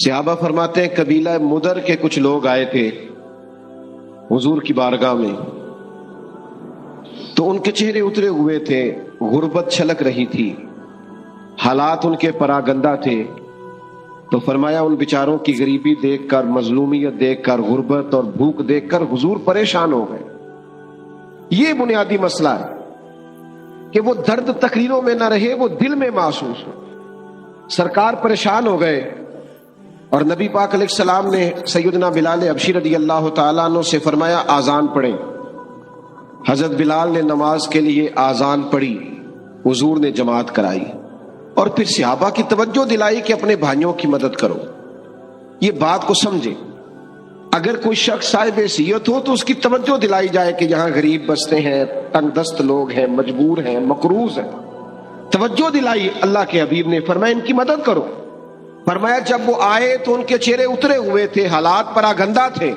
صحابہ فرماتے ہیں قبیلہ مدر کے کچھ لوگ آئے تھے حضور کی بارگاہ میں، تو ان کے چہرے اترے ہوئے تھے، غربت چھلک رہی تھی، حالات ان کے پراگندہ تھے۔ تو فرمایا ان بیچاروں کی غریبی دیکھ کر، مظلومیت دیکھ کر، غربت اور بھوک دیکھ کر حضور پریشان ہو گئے۔ یہ بنیادی مسئلہ ہے کہ وہ درد تقریروں میں نہ رہے، وہ دل میں محسوس ہو۔ سرکار پریشان ہو گئے اور نبی پاک علیہ السلام نے سیدنا بلال حبشی رضی اللہ تعالیٰ عنہ سے فرمایا آذان پڑھیں۔ حضرت بلال نے نماز کے لیے آذان پڑھی، حضور نے جماعت کرائی اور پھر صحابہ کی توجہ دلائی کہ اپنے بھائیوں کی مدد کرو۔ یہ بات کو سمجھے، اگر کوئی شخص صاحب حیثیت ہو تو اس کی توجہ دلائی جائے کہ یہاں غریب بستے ہیں، تنگ دست لوگ ہیں، مجبور ہیں، مقروض ہیں، توجہ دلائی۔ اللہ کے حبیب نے فرمایا ان کی مدد کرو۔ فرمایا جب وہ آئے تو ان کے چہرے اترے ہوئے تھے، حالات پراگندہ تھے،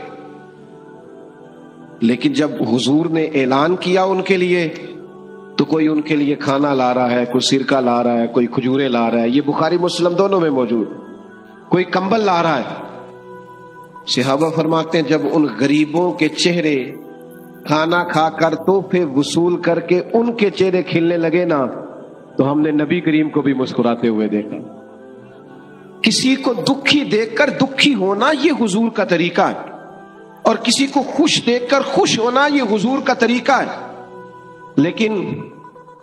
لیکن جب حضور نے اعلان کیا ان کے لیے تو کوئی ان کے لیے کھانا لا رہا ہے، کوئی سرکہ لا رہا ہے، کوئی کھجورے لا رہا ہے، یہ بخاری مسلم دونوں میں موجود، کوئی کمبل لا رہا ہے۔ صحابہ فرماتے ہیں جب ان غریبوں کے چہرے کھانا کھا کر تحفے وصول کر کے ان کے چہرے کھلنے لگے نا، تو ہم نے نبی کریم کو بھی مسکراتے ہوئے دیکھا۔ کسی کو دکھی دیکھ کر دکھی ہونا یہ حضور کا طریقہ ہے، اور کسی کو خوش دیکھ کر خوش ہونا یہ حضور کا طریقہ ہے۔ لیکن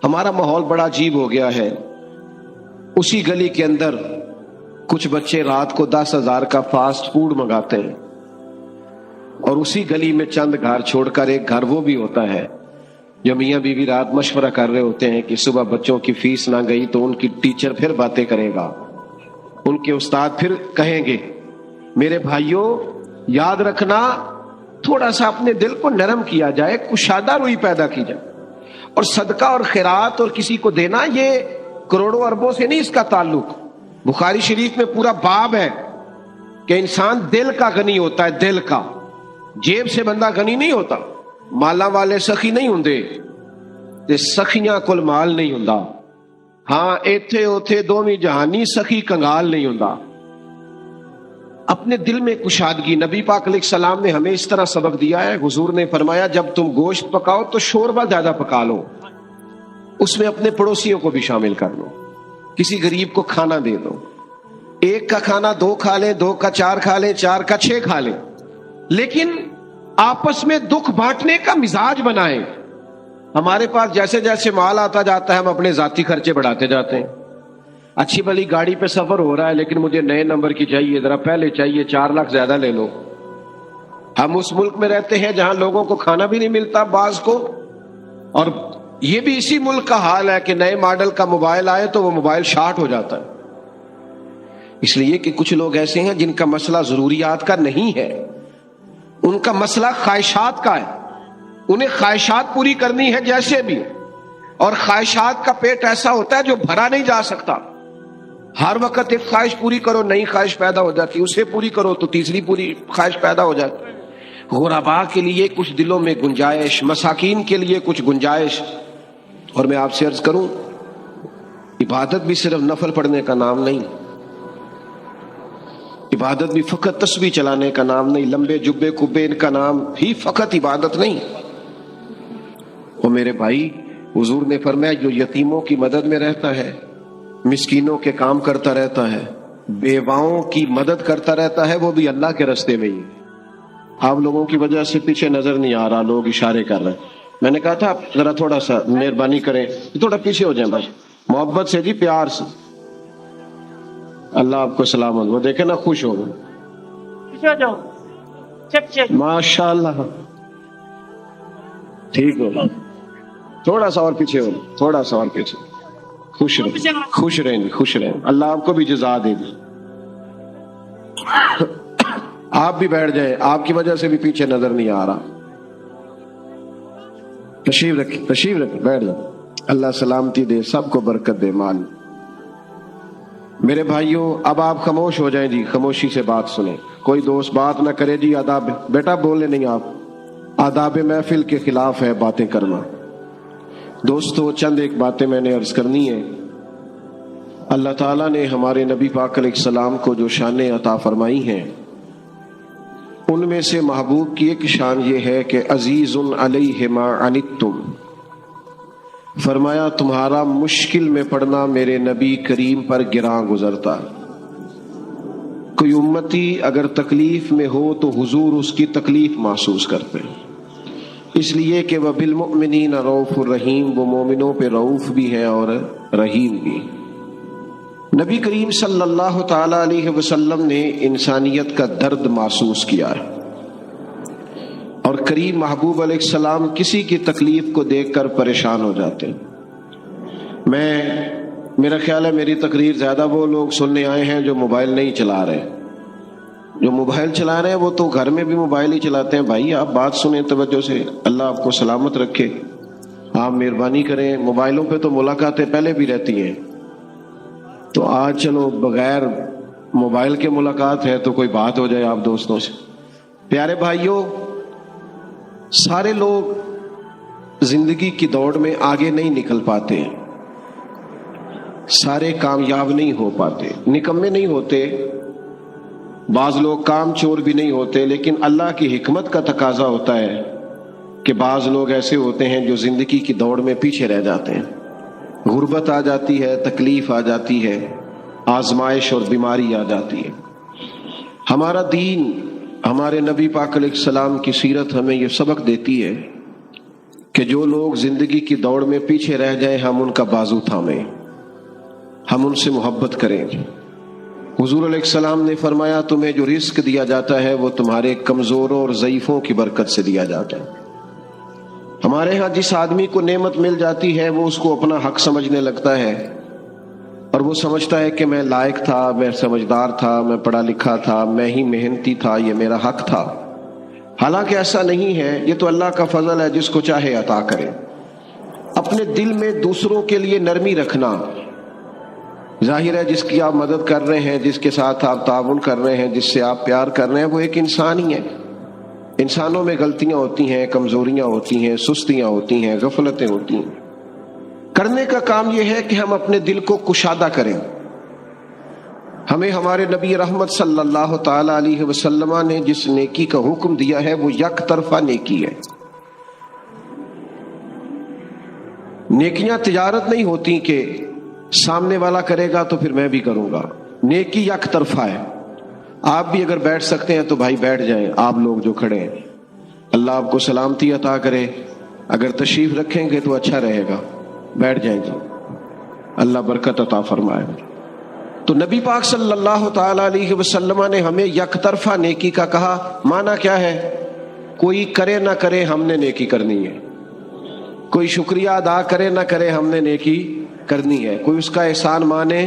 ہمارا ماحول بڑا عجیب ہو گیا ہے۔ اسی گلی کے اندر کچھ بچے رات کو 10,000 کا فاسٹ فوڈ منگاتے ہیں، اور اسی گلی میں چند گھر چھوڑ کر ایک گھر وہ بھی ہوتا ہے جو میاں بیوی رات مشورہ کر رہے ہوتے ہیں کہ صبح بچوں کی فیس نہ گئی تو ان کی ٹیچر پھر باتیں کرے گا، ان کے استاد پھر کہیں گے۔ میرے بھائیوں یاد رکھنا، تھوڑا سا اپنے دل کو نرم کیا جائے، کشادہ روئی پیدا کی جائے، اور صدقہ اور خیرات اور کسی کو دینا یہ کروڑوں اربوں سے نہیں اس کا تعلق۔ بخاری شریف میں پورا باب ہے کہ انسان دل کا غنی ہوتا ہے، دل کا، جیب سے بندہ غنی نہیں ہوتا۔ مالا والے سخی نہیں ہوندے تے سخیاں کل مال نہیں ہوندا، ہاں ایتھے اوتھے دوویں جہانی سخی کنگال نہیں ہوندا۔ اپنے دل میں کشادگی، نبی پاک علیہ السلام نے ہمیں اس طرح سبق دیا ہے۔ حضور نے فرمایا جب تم گوشت پکاؤ تو شوربہ زیادہ پکا لو، اس میں اپنے پڑوسیوں کو بھی شامل کر لو، کسی غریب کو کھانا دے دو۔ ایک کا کھانا 2 کھا لیں، 2 کا 4 کھا لیں، 4 کا 6 کھا لیں، لیکن آپس میں دکھ بانٹنے کا مزاج بنائیں۔ ہمارے پاس جیسے جیسے مال آتا جاتا ہے ہم اپنے ذاتی خرچے بڑھاتے جاتے ہیں۔ اچھی بھلی گاڑی پہ سفر ہو رہا ہے لیکن مجھے نئے نمبر کی چاہیے، ذرا پہلے چاہیے، 4 لاکھ زیادہ لے لو۔ ہم اس ملک میں رہتے ہیں جہاں لوگوں کو کھانا بھی نہیں ملتا بعض کو، اور یہ بھی اسی ملک کا حال ہے کہ نئے ماڈل کا موبائل آئے تو وہ موبائل شارٹ ہو جاتا ہے، اس لیے کہ کچھ لوگ ایسے ہیں جن کا مسئلہ ضروریات کا نہیں ہے، ان کا مسئلہ خواہشات کا ہے، انہیں خواہشات پوری کرنی ہے جیسے بھی، اور خواہشات کا پیٹ ایسا ہوتا ہے جو بھرا نہیں جا سکتا۔ ہر وقت ایک خواہش پوری کرو نئی خواہش پیدا ہو جاتی، اسے پوری کرو تو تیسری پوری خواہش پیدا ہو جاتی۔ غرباء کے لیے کچھ دلوں میں گنجائش، مساکین کے لیے کچھ گنجائش۔ اور میں آپ سے عرض کروں، عبادت بھی صرف نفل پڑھنے کا نام نہیں، عبادت بھی فقط تسبیح چلانے کا نام نہیں، لمبے جبے کبے ان کا نام بھی فقط عبادت نہیں۔ وہ میرے بھائی، حضور نے فرمایا جو یتیموں کی مدد میں رہتا ہے، مسکینوں کے کام کرتا رہتا ہے، بیواؤں کی مدد کرتا رہتا ہے، وہ بھی اللہ کے راستے میں ہی۔ آپ لوگوں کی وجہ سے پیچھے نظر نہیں آ رہا، لوگ اشارے کر رہے ہیں۔ میں نے کہا تھا آپ ذرا تھوڑا سا مہربانی کریں، تھوڑا پیچھے ہو جائیں بس، محبت سے جی، پیار سے۔ اللہ آپ کو سلامت، وہ دیکھیں نا خوش ہو گئے، ماشاء اللہ، ٹھیک ہو، تھوڑا سا اور پیچھے ہو، تھوڑا سا اور پیچھے، خوش رہیں، خوش رہیں، خوش رہیں، اللہ آپ کو بھی جزا دے دی۔ آپ بھی بیٹھ جائیں، آپ کی وجہ سے بھی پیچھے نظر نہیں آ رہا۔ تشریف رکھیں، تشریف رکھیں، بیٹھ جائیں، اللہ سلامتی دے، سب کو برکت دے، مال۔ میرے بھائیوں اب آپ خاموش ہو جائیں جی، خاموشی سے بات سنیں، کوئی دوست بات نہ کرے جی۔ آداب، بیٹا بولنے نہیں، آپ آداب محفل کے خلاف ہے باتیں کرنا۔ دوستو چند ایک باتیں میں نے عرض کرنی ہے۔ اللہ تعالیٰ نے ہمارے نبی پاک علیہ السلام کو جو شانیں عطا فرمائی ہیں ان میں سے محبوب کی ایک شان یہ ہے کہ عزیز علیہ ما عنتم، فرمایا تمہارا مشکل میں پڑنا میرے نبی کریم پر گراں گزرتا۔ کوئی امتی اگر تکلیف میں ہو تو حضور اس کی تکلیف محسوس کرتے، اس لیے کہ وہ بالمؤمنین رؤوف الرحیم، وہ مومنوں پہ رؤوف بھی ہیں اور رحیم بھی۔ نبی کریم صلی اللہ تعالی علیہ وسلم نے انسانیت کا درد محسوس کیا ہے، اور کریم محبوب علیہ السلام کسی کی تکلیف کو دیکھ کر پریشان ہو جاتے ہیں۔ میرا خیال ہے میری تقریر زیادہ وہ لوگ سننے آئے ہیں جو موبائل نہیں چلا رہے۔ جو موبائل چلا رہے ہیں وہ تو گھر میں بھی موبائل ہی چلاتے ہیں۔ بھائی آپ بات سنیں توجہ سے، اللہ آپ کو سلامت رکھے، آپ مہربانی کریں۔ موبائلوں پہ تو ملاقاتیں پہلے بھی رہتی ہیں، تو آج چلو بغیر موبائل کے ملاقات ہے تو کوئی بات ہو جائے آپ دوستوں سے۔ پیارے بھائیوں، سارے لوگ زندگی کی دوڑ میں آگے نہیں نکل پاتے، سارے کامیاب نہیں ہو پاتے، نکمے نہیں ہوتے، بعض لوگ کام چور بھی نہیں ہوتے، لیکن اللہ کی حکمت کا تقاضا ہوتا ہے کہ بعض لوگ ایسے ہوتے ہیں جو زندگی کی دوڑ میں پیچھے رہ جاتے ہیں۔ غربت آ جاتی ہے، تکلیف آ جاتی ہے، آزمائش اور بیماری آ جاتی ہے۔ ہمارا دین، ہمارے نبی پاک علیہ السلام کی سیرت ہمیں یہ سبق دیتی ہے کہ جو لوگ زندگی کی دوڑ میں پیچھے رہ جائیں ہم ان کا بازو تھامیں، ہم ان سے محبت کریں۔ حضور علیہ السلام نے فرمایا تمہیں جو رزق دیا جاتا ہے وہ تمہارے کمزوروں اور ضعیفوں کی برکت سے دیا جاتا ہے۔ ہمارے ہاں جس آدمی کو نعمت مل جاتی ہے وہ اس کو اپنا حق سمجھنے لگتا ہے، اور وہ سمجھتا ہے کہ میں لائق تھا، میں سمجھدار تھا، میں پڑھا لکھا تھا، میں ہی محنتی تھا، یہ میرا حق تھا۔ حالانکہ ایسا نہیں ہے، یہ تو اللہ کا فضل ہے، جس کو چاہے عطا کرے۔ اپنے دل میں دوسروں کے لیے نرمی رکھنا، ظاہر ہے جس کی آپ مدد کر رہے ہیں، جس کے ساتھ آپ تعاون کر رہے ہیں، جس سے آپ پیار کر رہے ہیں، وہ ایک انسان ہی ہے۔ انسانوں میں غلطیاں ہوتی ہیں، کمزوریاں ہوتی ہیں، سستیاں ہوتی ہیں، غفلتیں ہوتی ہیں۔ کرنے کا کام یہ ہے کہ ہم اپنے دل کو کشادہ کریں۔ ہمیں ہمارے نبی رحمت صلی اللہ تعالی علیہ وسلم نے جس نیکی کا حکم دیا ہے وہ یک طرفہ نیکی ہے۔ نیکیاں تجارت نہیں ہوتی کہ سامنے والا کرے گا تو پھر میں بھی کروں گا، نیکی یک طرفہ ہے۔ آپ بھی اگر بیٹھ سکتے ہیں تو بھائی بیٹھ جائیں، آپ لوگ جو کھڑے ہیں، اللہ آپ کو سلامتی عطا کرے۔ اگر تشریف رکھیں گے تو اچھا رہے گا، بیٹھ جائیں جی، اللہ برکت عطا فرمائے۔ تو نبی پاک صلی اللہ تعالی علیہ وسلم نے ہمیں یک طرفہ نیکی کا کہا۔ معنی کیا ہے؟ کوئی کرے نہ کرے ہم نے نیکی کرنی ہے، کوئی شکریہ ادا کرے نہ کرے ہم نے نیکی کرنی ہے، کوئی اس کا احسان مانے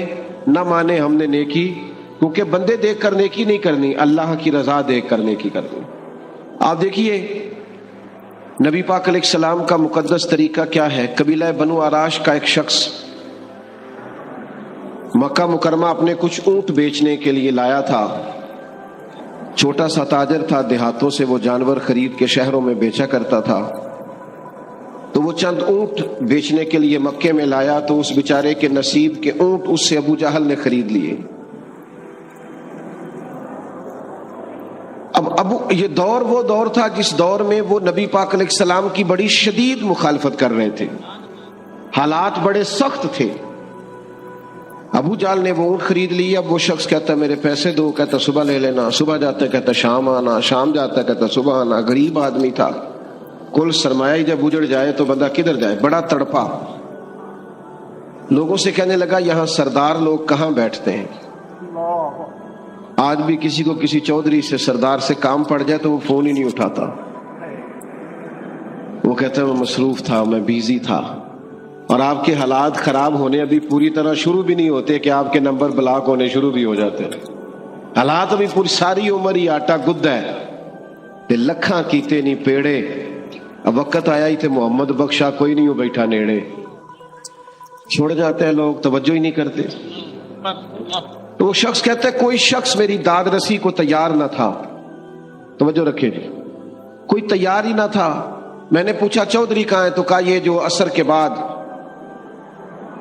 نہ مانے ہم نے نیکی، کیونکہ بندے دیکھ کر نیکی نہیں کرنی، اللہ کی رضا دیکھ کر نیکی کرنی۔ آپ دیکھیے نبی پاک علیہ السلام کا مقدس طریقہ کیا ہے۔ قبیلہ بنو آراش کا ایک شخص مکہ مکرمہ اپنے کچھ اونٹ بیچنے کے لیے لایا تھا، چھوٹا سا تاجر تھا، دیہاتوں سے وہ جانور خرید کے شہروں میں بیچا کرتا تھا۔ تو وہ چند اونٹ بیچنے کے لیے مکے میں لایا تو اس بیچارے کے نصیب کے اونٹ اس سے ابو جہل نے خرید لیے۔ اب یہ دور وہ دور تھا جس دور میں وہ نبی پاک علیہ السلام کی بڑی شدید مخالفت کر رہے تھے، حالات بڑے سخت تھے۔ ابو جہل نے وہ اونٹ خرید لی۔ اب وہ شخص کہتا ہے میرے پیسے دو، کہتا صبح لے لینا، صبح جاتا ہے کہتا شام آنا، شام جاتا ہے کہتا صبح آنا۔ غریب آدمی تھا، کل سرمایہ ہی جب اجڑ جائے تو بندہ کدھر جائے، بڑا تڑپا۔ لوگوں سے کہنے لگا یہاں سردار لوگ کہاں بیٹھتے ہیں؟ آج بھی کسی کو کسی چودھری سے سردار سے کام پڑ جائے تو وہ فون ہی نہیں اٹھاتا، وہ کہتا ہے میں مصروف تھا، میں بیزی تھا۔ اور آپ کے حالات خراب ہونے ابھی پوری طرح شروع بھی نہیں ہوتے کہ آپ کے نمبر بلاک ہونے شروع بھی ہو جاتے ہیں۔ حالات ابھی پوری ساری عمر ہی آٹا گد ہے تے لکھاں کیتے نہیں پیڑے، اب وقت آیا ہی تھے محمد بخشا کوئی نہیں ہو بیٹھا نیڑے، چھوڑ جاتے ہیں لوگ، توجہ ہی نہیں کرتے۔ تو وہ شخص کہتا ہے کوئی شخص میری داد رسی کو تیار نہ تھا، توجہ رکھے جی، کوئی تیار ہی نہ تھا۔ میں نے پوچھا چودھری کہاں ہے؟ تو کہا یہ جو عصر کے بعد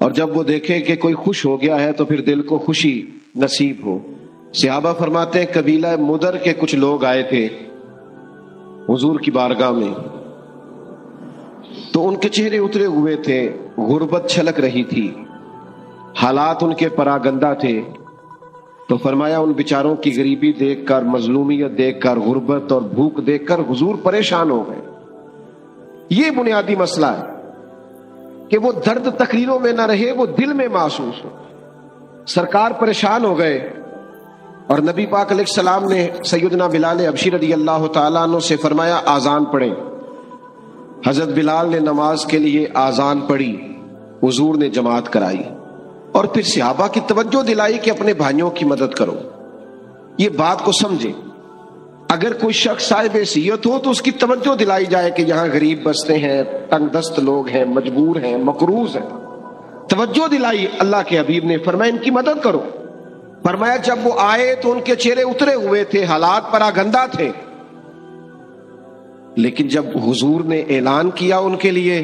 اور جب وہ دیکھے کہ کوئی خوش ہو گیا ہے تو پھر دل کو خوشی نصیب ہو۔ صحابہ فرماتے ہیں قبیلہ مدر کے کچھ لوگ آئے تھے حضور کی بارگاہ میں، تو ان کے چہرے اترے ہوئے تھے، غربت چھلک رہی تھی، حالات ان کے پراگندہ تھے۔ تو فرمایا ان بیچاروں کی غریبی دیکھ کر، مظلومیت دیکھ کر، غربت اور بھوک دیکھ کر حضور پریشان ہو گئے۔ یہ بنیادی مسئلہ ہے کہ وہ درد تقریروں میں نہ رہے، وہ دل میں محسوس ہو۔ سرکار پریشان ہو گئے اور نبی پاک علیہ السلام نے سیدنا بلال حبشی رضی اللہ تعالیٰ عنہ سے فرمایا آذان پڑھیں۔ حضرت بلال نے نماز کے لیے آذان پڑھی، حضور نے جماعت کرائی اور پھر صحابہ کی توجہ دلائی کہ اپنے بھائیوں کی مدد کرو۔ یہ بات کو سمجھے، اگر کوئی شخص صاحب حیثیت ہو تو اس کی توجہ دلائی جائے کہ یہاں غریب بستے ہیں، تنگ دست لوگ ہیں، مجبور ہیں، مقروض ہیں، توجہ دلائی۔ اللہ کے حبیب نے فرمایا ان کی مدد کرو۔ فرمایا جب وہ آئے تو ان کے چہرے اترے ہوئے تھے، حالات پراگندہ تھے، لیکن جب حضور نے اعلان کیا ان کے لیے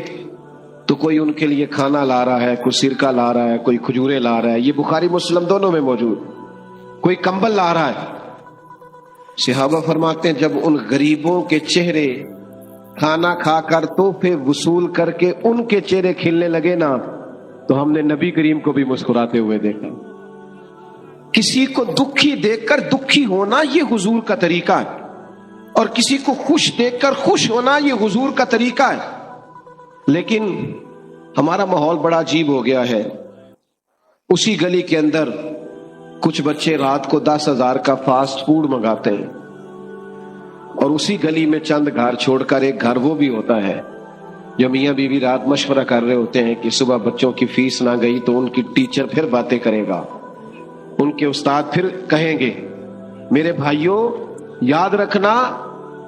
تو کوئی ان کے لیے کھانا لا رہا ہے، کوئی سرکہ لا رہا ہے، کوئی کھجورے لا رہا ہے، یہ بخاری مسلم دونوں میں موجود، کوئی کمبل لا رہا ہے۔ صحابہ فرماتے ہیں جب ان غریبوں کے چہرے کھانا کھا کر تحفے وصول کر کے ان کے چہرے کھلنے لگے نا، تو ہم نے نبی کریم کو بھی مسکراتے ہوئے دیکھا۔ کسی کو دکھی دیکھ کر دکھی ہونا یہ حضور کا طریقہ ہے، اور کسی کو خوش دیکھ کر خوش ہونا یہ حضور کا طریقہ ہے۔ لیکن ہمارا ماحول بڑا عجیب ہو گیا ہے۔ اسی گلی کے اندر کچھ بچے رات کو 10,000 کا فاسٹ فوڈ منگاتے ہیں، اور اسی گلی میں چند گھر چھوڑ کر ایک گھر وہ بھی ہوتا ہے جو میاں بیوی رات مشورہ کر رہے ہوتے ہیں کہ صبح بچوں کی فیس نہ گئی تو ان کی ٹیچر پھر باتیں کرے گا، ان کے استاد پھر کہیں گے۔ میرے بھائیوں یاد رکھنا،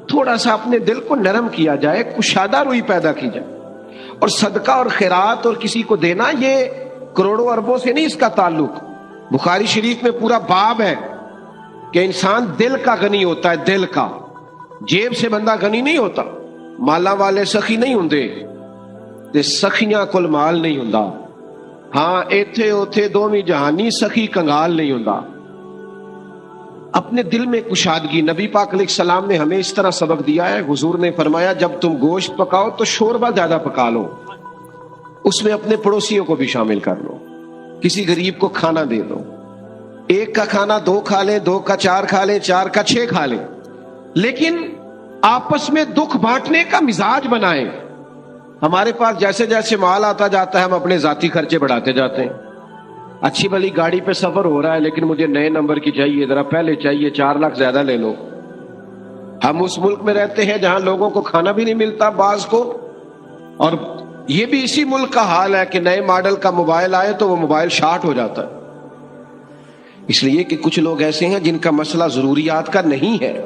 تھوڑا سا اپنے دل کو نرم کیا جائے، کشادہ روئی پیدا کی جائے، اور صدقہ اور خیرات اور کسی کو دینا یہ کروڑوں اربوں سے نہیں اس کا تعلق۔ بخاری شریف میں پورا باب ہے کہ انسان دل کا غنی ہوتا ہے، دل کا، جیب سے بندہ غنی نہیں ہوتا۔ مالا والے سخی نہیں ہوندے تے سخیاں کل مال نہیں ہوندا، ہاں ایتھے اوتھے دوویں جہانی سخی کنگال نہیں ہوندا۔ اپنے دل میں کشادگی، نبی پاک علیہ السلام نے ہمیں اس طرح سبق دیا ہے۔ حضور نے فرمایا جب تم گوشت پکاؤ تو شوربہ زیادہ پکا لو، اس میں اپنے پڑوسیوں کو بھی شامل کر لو، کسی غریب کو کھانا دے دو۔ ایک کا کھانا 2 کھا لیں، 2 کا 4 کھا لیں، 4 کا 6 کھا لیں، لیکن آپس میں دکھ بانٹنے کا مزاج بنائیں۔ ہمارے پاس جیسے جیسے مال آتا جاتا ہے ہم اپنے ذاتی خرچے بڑھاتے جاتے ہیں۔ اچھی بھلی گاڑی پہ سفر ہو رہا ہے لیکن مجھے نئے نمبر کی چاہیے، ذرا پہلے چاہیے، 4 لاکھ زیادہ لے لو۔ ہم اس ملک میں رہتے ہیں جہاں لوگوں کو کھانا بھی نہیں ملتا بعض کو، اور یہ بھی اسی ملک کا حال ہے کہ نئے ماڈل کا موبائل آئے تو وہ موبائل شارٹ ہو جاتا ہے، اس لیے کہ کچھ لوگ ایسے ہیں جن کا مسئلہ ضروریات کا نہیں ہے،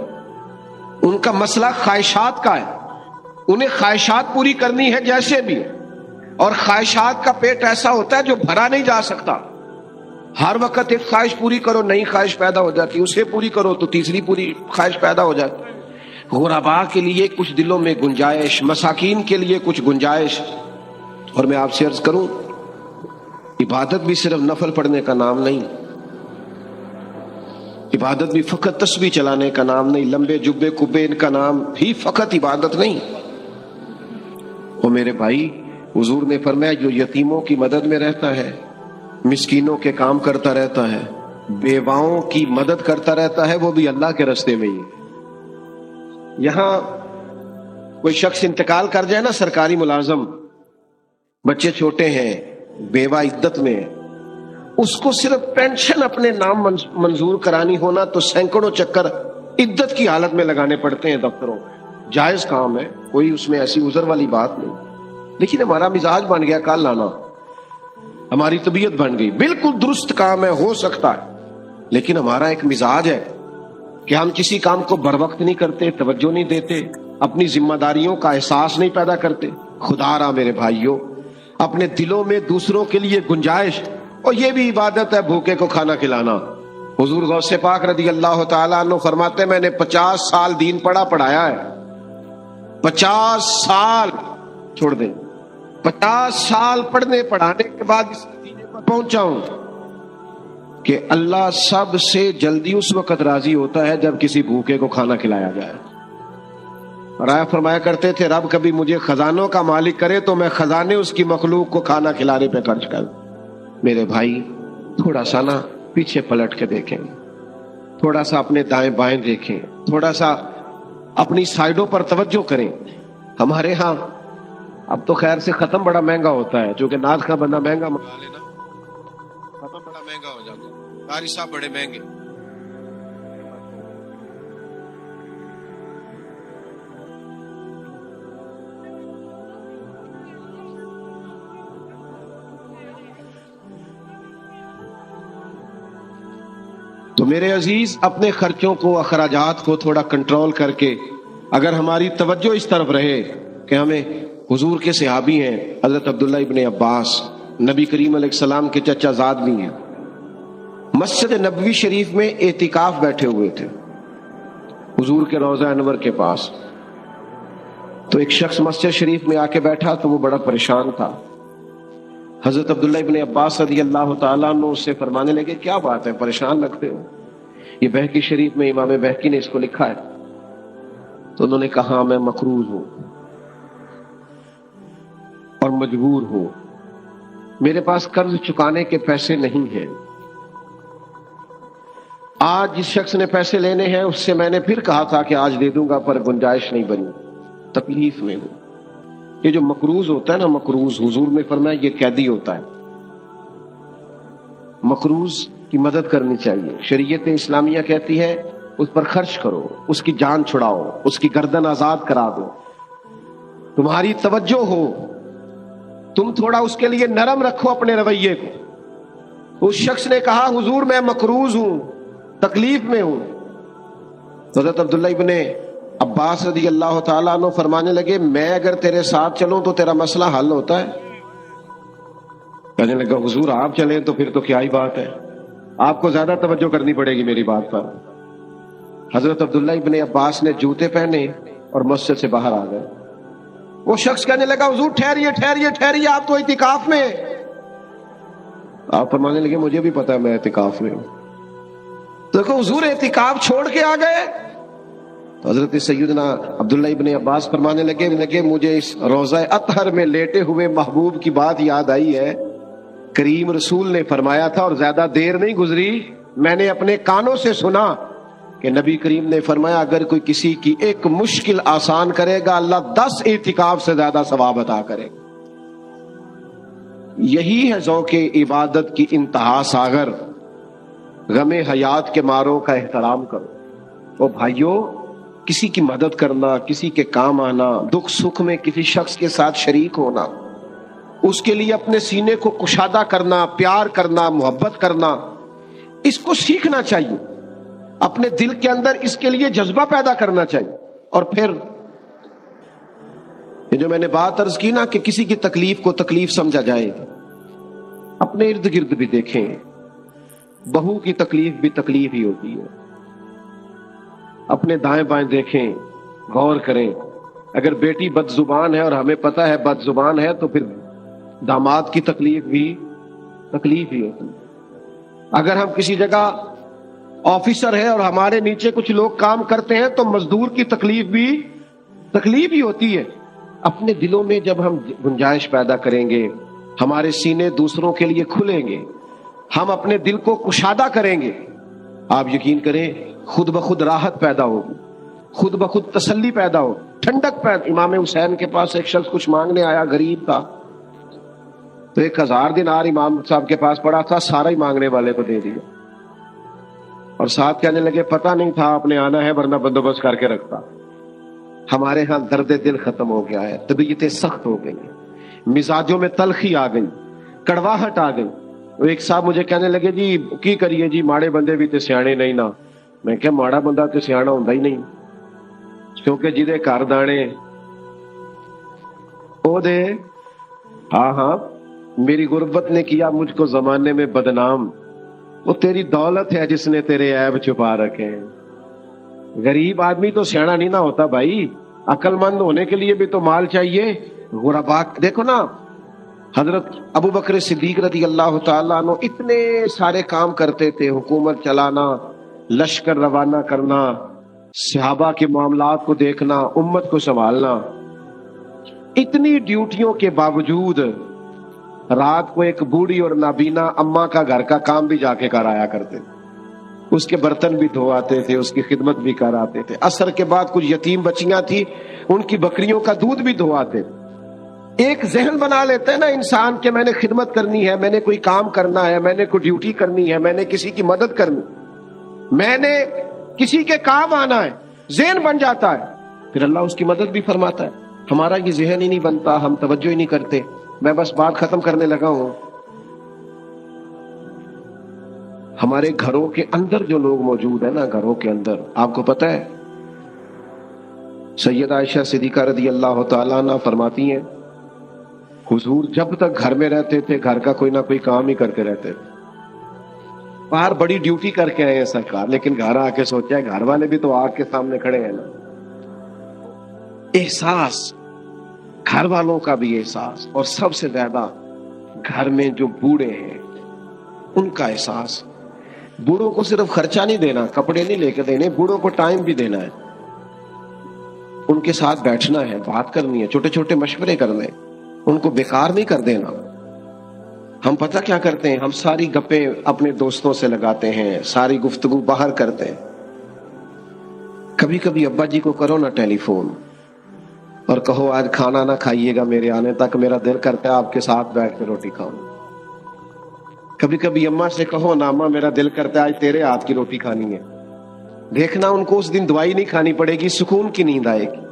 ان کا مسئلہ خواہشات کا ہے، انہیں خواہشات پوری کرنی ہے جیسے بھی، اور خواہشات کا پیٹ ایسا ہوتا ہے جو بھرا نہیں جا سکتا۔ ہر وقت ایک خواہش پوری کرو نئی خواہش پیدا ہو جاتی، اسے پوری کرو تو تیسری پوری خواہش پیدا ہو جاتی۔ غرباء کے لیے کچھ دلوں میں گنجائش، مساکین کے لیے کچھ گنجائش۔ اور میں آپ سے عرض کروں، عبادت بھی صرف نفل پڑھنے کا نام نہیں، عبادت بھی فقط تسبیح چلانے کا نام نہیں، لمبے جبے کبے ان کا نام بھی فقط عبادت نہیں۔ وہ میرے بھائی، حضور نے فرمایا جو یتیموں کی مدد میں رہتا ہے، مسکینوں کے کام کرتا رہتا ہے، بیواؤں کی مدد کرتا رہتا ہے، وہ بھی اللہ کے راستے میں ہی۔ یہاں کوئی شخص انتقال کر جائے نا، سرکاری ملازم، بچے چھوٹے ہیں، بیوہ عدت میں، اس کو صرف پینشن اپنے نام منظور کرانی ہونا تو سینکڑوں چکر عدت کی حالت میں لگانے پڑتے ہیں دفتروں میں۔ جائز کام ہے، کوئی اس میں ایسی عذر والی بات نہیں، لیکن ہمارا مزاج بن گیا کال لانا، ہماری طبیعت بن گئی۔ بالکل درست کام ہے، ہو سکتا ہے، لیکن ہمارا ایک مزاج ہے کہ ہم کسی کام کو بر وقت نہیں کرتے، توجہ نہیں دیتے، اپنی ذمہ داریوں کا احساس نہیں پیدا کرتے۔ خدا را میرے بھائیوں، اپنے دلوں میں دوسروں کے لیے گنجائش، اور یہ بھی عبادت ہے بھوکے کو کھانا کھلانا۔ حضور غوث پاک رضی اللہ تعالیٰ عنہ فرماتے میں نے 50 سال دین پڑھایا ہے، 50 سال چھوڑ دیں، 50 سال پڑھنے پڑھانے کے بعد اس نتیجے پر پہنچا ہوں کہ اللہ سب سے جلدی اس وقت راضی ہوتا ہے جب کسی بھوکے کو کھانا کھلایا جائے. اور آیا فرمایا کرتے تھے رب کبھی مجھے خزانوں کا مالک کرے تو میں خزانے اس کی مخلوق کو کھانا کھلانے پہ خرچ کر. میرے بھائی تھوڑا سا نا پیچھے پلٹ کے دیکھیں, تھوڑا سا اپنے دائیں بائیں دیکھیں, تھوڑا سا اپنی سائڈوں پر توجہ کریں. ہمارے ہاں اب تو خیر سے ختم بڑا مہنگا ہوتا ہے, چونکہ ناز کا بندہ مہنگا منگا لینا ختم بڑا مہنگا ہو جاتا ہے, قاری صاحب بڑے مہنگے. تو میرے عزیز اپنے خرچوں کو, اخراجات کو تھوڑا کنٹرول کر کے اگر ہماری توجہ اس طرف رہے کہ ہمیں حضور کے صحابی ہیں حضرت عبداللہ ابن عباس, نبی کریم علیہ السلام کے چچا زاد بھی ہیں, مسجد نبوی شریف میں اعتکاف بیٹھے ہوئے تھے حضور کے روضہ انور کے پاس. تو ایک شخص مسجد شریف میں آ کے بیٹھا تو وہ بڑا پریشان تھا. حضرت عبداللہ ابن عباس رضی اللہ تعالیٰ عنہ اس سے فرمانے لگے کیا بات ہے, پریشان لگتے ہو؟ یہ بہقی شریف میں امام بہقی نے اس کو لکھا ہے. تو انہوں نے کہا میں مقروض ہوں اور مجبور ہوں, میرے پاس قرض چکانے کے پیسے نہیں ہیں. آج جس شخص نے پیسے لینے ہیں اس سے میں نے پھر کہا تھا کہ آج دے دوں گا پر گنجائش نہیں بنی, تکلیف میں ہوں. یہ جو مقروض ہوتا ہے نا, مقروض حضور نے فرمایا یہ قیدی ہوتا ہے. مقروض کی مدد کرنی چاہیے. شریعت اسلامیہ کہتی ہے اس پر خرچ کرو, اس کی جان چھڑاؤ, اس کی گردن آزاد کرا دو. تمہاری توجہ ہو, تم تھوڑا اس کے لیے نرم رکھو اپنے رویے کو. اس شخص نے کہا حضور میں مقروض ہوں, تکلیف میں ہوں. حضرت عبداللہ ابن عباس رضی اللہ تعالیٰ عنہ فرمانے لگے میں اگر تیرے ساتھ چلوں تو تیرا مسئلہ حل ہوتا ہے؟ کہنے لگا حضور آپ چلیں تو پھر تو کیا ہی بات ہے, آپ کو زیادہ توجہ کرنی پڑے گی میری بات پر. حضرت عبداللہ ابن عباس نے جوتے پہنے اور مسجد سے باہر آ گئے. وہ شخص کہنے لگا حضور ٹھہریے ٹھہریے ٹھہریے, آپ تو اعتکاف میں. آپ فرمانے لگے مجھے بھی پتا ہے میں اعتکاف میں ہوں. دیکھو حضور اعتکاف چھوڑ کے آ گئے. تو حضرت سیدنا عبداللہ ابن عباس فرمانے لگے مجھے اس روضہ اطہر میں لیٹے ہوئے محبوب کی بات یاد آئی ہے. کریم رسول نے فرمایا تھا اور زیادہ دیر نہیں گزری, میں نے اپنے کانوں سے سنا کہ نبی کریم نے فرمایا اگر کوئی کسی کی ایک مشکل آسان کرے گا اللہ 10 اعتکاف سے زیادہ ثواب عطا کرے. یہی ہے ذوق عبادت کی انتہا ساغر. غم حیات کے ماروں کا احترام کرو. او بھائیو, کسی کی مدد کرنا, کسی کے کام آنا, دکھ سکھ میں کسی شخص کے ساتھ شریک ہونا, اس کے لیے اپنے سینے کو کشادہ کرنا, پیار کرنا, محبت کرنا, اس کو سیکھنا چاہیے. اپنے دل کے اندر اس کے لیے جذبہ پیدا کرنا چاہیے. اور پھر یہ جو میں نے بات عرض کی نا کہ کسی کی تکلیف کو تکلیف سمجھا جائے, اپنے ارد گرد بھی دیکھیں, بہو کی تکلیف بھی تکلیف ہی ہوتی ہے. اپنے دائیں بائیں دیکھیں, غور کریں. اگر بیٹی بد زبان ہے اور ہمیں پتہ ہے بد زبان ہے تو پھر داماد کی تکلیف بھی تکلیف ہی ہوتی ہے. اگر ہم کسی جگہ آفیسر ہے اور ہمارے نیچے کچھ لوگ کام کرتے ہیں تو مزدور کی تکلیف بھی تکلیف ہی ہوتی ہے. اپنے دلوں میں جب ہم گنجائش پیدا کریں گے, ہمارے سینے دوسروں کے لیے کھلیں گے, ہم اپنے دل کو کشادہ کریں گے, آپ یقین کریں خود بخود راحت پیدا ہوگی, خود بخود تسلی پیدا ہو, ٹھنڈک پیدا. امام حسین کے پاس ایک شخص کچھ مانگنے آیا, غریب تھا, تو 1000 دینار امام صاحب کے پاس پڑا تھا, سارا ہی مانگنے والے کو دے دیا. اور ساتھ کہنے لگے پتہ نہیں تھا آپ نے آنا ہے ورنہ بندوبست کر کے رکھتا. ہمارے ہاں درد دل ختم ہو گیا ہے, طبیعتیں سخت ہو گئی, مزاجوں میں تلخی آ گئی, کڑواہٹ آ گئی. ایک صاحب مجھے کہنے لگے جی کی کریے جی ماڑے بندے بھی تے سیانے نہیں نا. میں کہا ماڑا بندہ تے سیانا ہوندا ہی نہیں, کیونکہ جدے گھر دانے او دے. ہاں میری غربت نے کیا مجھ کو زمانے میں بدنام, وہ تیری دولت ہے جس نے تیرے عیب چھپا رکھے ہیں. غریب آدمی تو سیانا نہیں نہ ہوتا بھائی, عقل مند ہونے کے لیے بھی تو مال چاہیے. غربا دیکھو نا, حضرت ابو بکر صدیق رضی اللہ تعالیٰ عنہ اتنے سارے کام کرتے تھے، حکومت چلانا، لشکر روانہ کرنا، صحابہ کے معاملات کو دیکھنا، امت کو سنبھالنا، اتنی ڈیوٹیوں کے باوجود رات کو ایک بوڑھی اور نابینا اماں کا گھر کا کام بھی جا کے کرایا کرتے، اس کے برتن بھی دھواتے تھے، اس کی خدمت بھی کراتے تھے۔ عصر کے بعد کچھ یتیم بچیاں تھی، ان کی بکریوں کا دودھ بھی دھواتے۔ ایک ذہن بنا لیتے ہیں نا انسان کہ میں نے خدمت کرنی ہے، میں نے کوئی کام کرنا ہے، میں نے کوئی ڈیوٹی کرنی ہے، میں نے کسی کی مدد کرنی، میں نے کسی کے کام آنا ہے، ذہن بن جاتا ہے، پھر اللہ اس کی مدد بھی فرماتا ہے۔ ہمارا یہ ذہن ہی نہیں بنتا، ہم توجہ ہی نہیں کرتے۔ میں بس بات ختم کرنے لگا ہوں۔ ہمارے گھروں کے اندر جو لوگ موجود ہیں نا، گھروں کے اندر، آپ کو پتہ ہے سیدہ عائشہ صدیقہ رضی اللہ تعالیٰ عنہ فرماتی ہیں، حضور جب تک گھر میں رہتے تھے گھر کا کوئی نہ کوئی کام ہی کرتے رہتے تھے۔ باہر بڑی ڈیوٹی کر کے آئے ہیں سرکار، لیکن گھر آ کے سوچا ہے گھر والے بھی تو آگ کے سامنے کھڑے ہیں نا۔ احساس، گھر والوں کا بھی احساس، اور سب سے زیادہ گھر میں جو بوڑھے ہیں ان کا احساس۔ بوڑھوں کو صرف خرچہ نہیں دینا، کپڑے نہیں لے کے دینے، بوڑھوں کو ٹائم بھی دینا ہے، ان کے ساتھ بیٹھنا ہے، بات کرنی ہے، چھوٹے چھوٹے مشورے کرنے، ان کو بیکار نہیں کر دینا۔ ہم پتہ کیا کرتے ہیں، ہم ساری گپیں اپنے دوستوں سے لگاتے ہیں، ساری گفتگو باہر کرتے ہیں۔ کبھی کبھی ابا جی کو کرو نا ٹیلی فون اور کہو آج کھانا نہ کھائیے گا میرے آنے تک، میرا دل کرتا ہے آپ کے ساتھ بیٹھ کے روٹی کھاؤں۔ کبھی کبھی اماں سے کہو نا اماں میرا دل کرتا ہے آج تیرے ہاتھ کی روٹی کھانی ہے۔ دیکھنا ان کو اس دن دوائی نہیں کھانی پڑے گی، سکون کی نیند آئے گی۔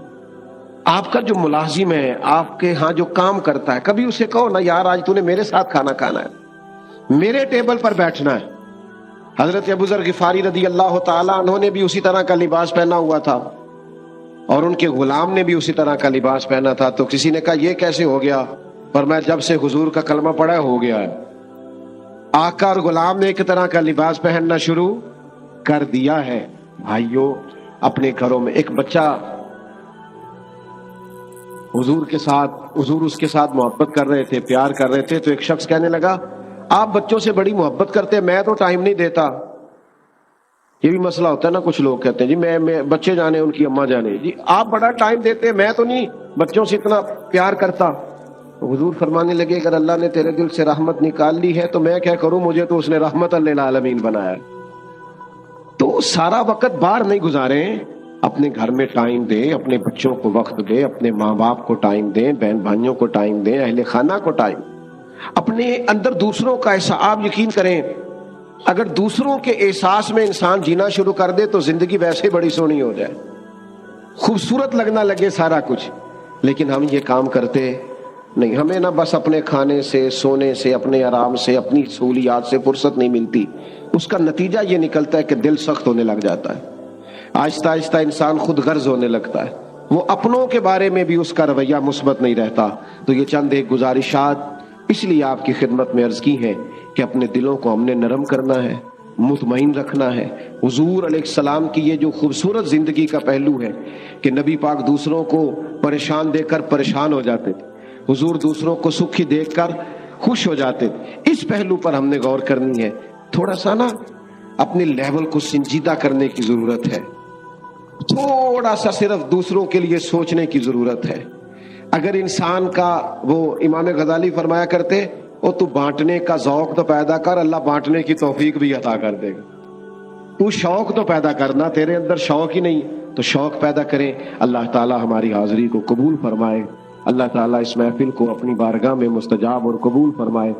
آپ کا جو ملازم ہے، آپ کے ہاں جو کام کرتا ہے، کبھی اسے کہو نا یار آج تو نے میرے ساتھ کھانا کھانا ہے، میرے ٹیبل پر بیٹھنا ہے۔ حضرت ابو ذر غفاری رضی اللہ تعالیٰ عنہ نے بھی اسی طرح کا لباس پہنا ہوا تھا، اور ان کے غلام نے بھی اسی طرح کا لباس پہنا تھا۔ تو کسی نے کہا یہ کیسے ہو گیا؟ پر میں جب سے حضور کا کلمہ پڑھا ہو گیا ہے۔ آقا اور غلام نے ایک طرح کا لباس پہننا شروع کر دیا ہے۔ بھائیوں، اپنے گھروں میں ایک بچہ حضور اس کے ساتھ محبت کر رہے تھے، پیار کر رہے تھے، تو ایک شخص کہنے لگا آپ بچوں سے بڑی محبت کرتے، میں تو ٹائم نہیں دیتا۔ یہ بھی مسئلہ ہوتا ہے نا، کچھ لوگ کہتے ہیں جی میں بچے جانے ان کی اماں جانے، جی آپ بڑا ٹائم دیتے، میں تو نہیں بچوں سے اتنا پیار کرتا۔ حضور فرمانے لگے اگر اللہ نے تیرے دل سے رحمت نکال لی ہے تو میں کیا کروں، مجھے تو اس نے رحمت للعالمین بنایا۔ تو سارا وقت باہر نہیں گزاریں، اپنے گھر میں ٹائم دیں، اپنے بچوں کو وقت دیں، اپنے ماں باپ کو ٹائم دیں، بہن بھائیوں کو ٹائم دیں، اہل خانہ کو ٹائم، اپنے اندر دوسروں کا احساس۔ آپ یقین کریں اگر دوسروں کے احساس میں انسان جینا شروع کر دے تو زندگی ویسے بڑی سونی ہو جائے، خوبصورت لگنا لگے سارا کچھ، لیکن ہم یہ کام کرتے نہیں۔ ہمیں نہ بس اپنے کھانے سے، سونے سے، اپنے آرام سے، اپنی سہولیات سے فرصت نہیں ملتی، اس کا نتیجہ یہ نکلتا ہے کہ دل سخت ہونے لگ جاتا ہے، آہستہ آہستہ انسان خود غرض ہونے لگتا ہے، وہ اپنوں کے بارے میں بھی اس کا رویہ مثبت نہیں رہتا۔ تو یہ چند ایک گزارشات اس لیے آپ کی خدمت میں عرض کی ہیں کہ اپنے دلوں کو ہم نے نرم کرنا ہے، مطمئن رکھنا ہے۔ حضور علیہ السلام کی یہ جو خوبصورت زندگی کا پہلو ہے کہ نبی پاک دوسروں کو پریشان دیکھ کر پریشان ہو جاتے تھے، حضور دوسروں کو سکھی دیکھ کر خوش ہو جاتے تھے، اس پہلو پر ہم نے غور کرنی ہے۔ تھوڑا سا نا اپنے لیول کو سنجیدہ کرنے کی ضرورت ہے، تھوڑا سا صرف دوسروں کے لیے سوچنے کی ضرورت ہے۔ اگر انسان کا، وہ امام غزالی فرمایا کرتے وہ تو بانٹنے کا ذوق تو پیدا کر، اللہ بانٹنے کی توفیق بھی عطا کر دے گا۔ تو شوق تو پیدا کرنا، تیرے اندر شوق ہی نہیں تو شوق پیدا کریں۔ اللہ تعالی ہماری حاضری کو قبول فرمائے، اللہ تعالیٰ اس محفل کو اپنی بارگاہ میں مستجاب اور قبول فرمائے۔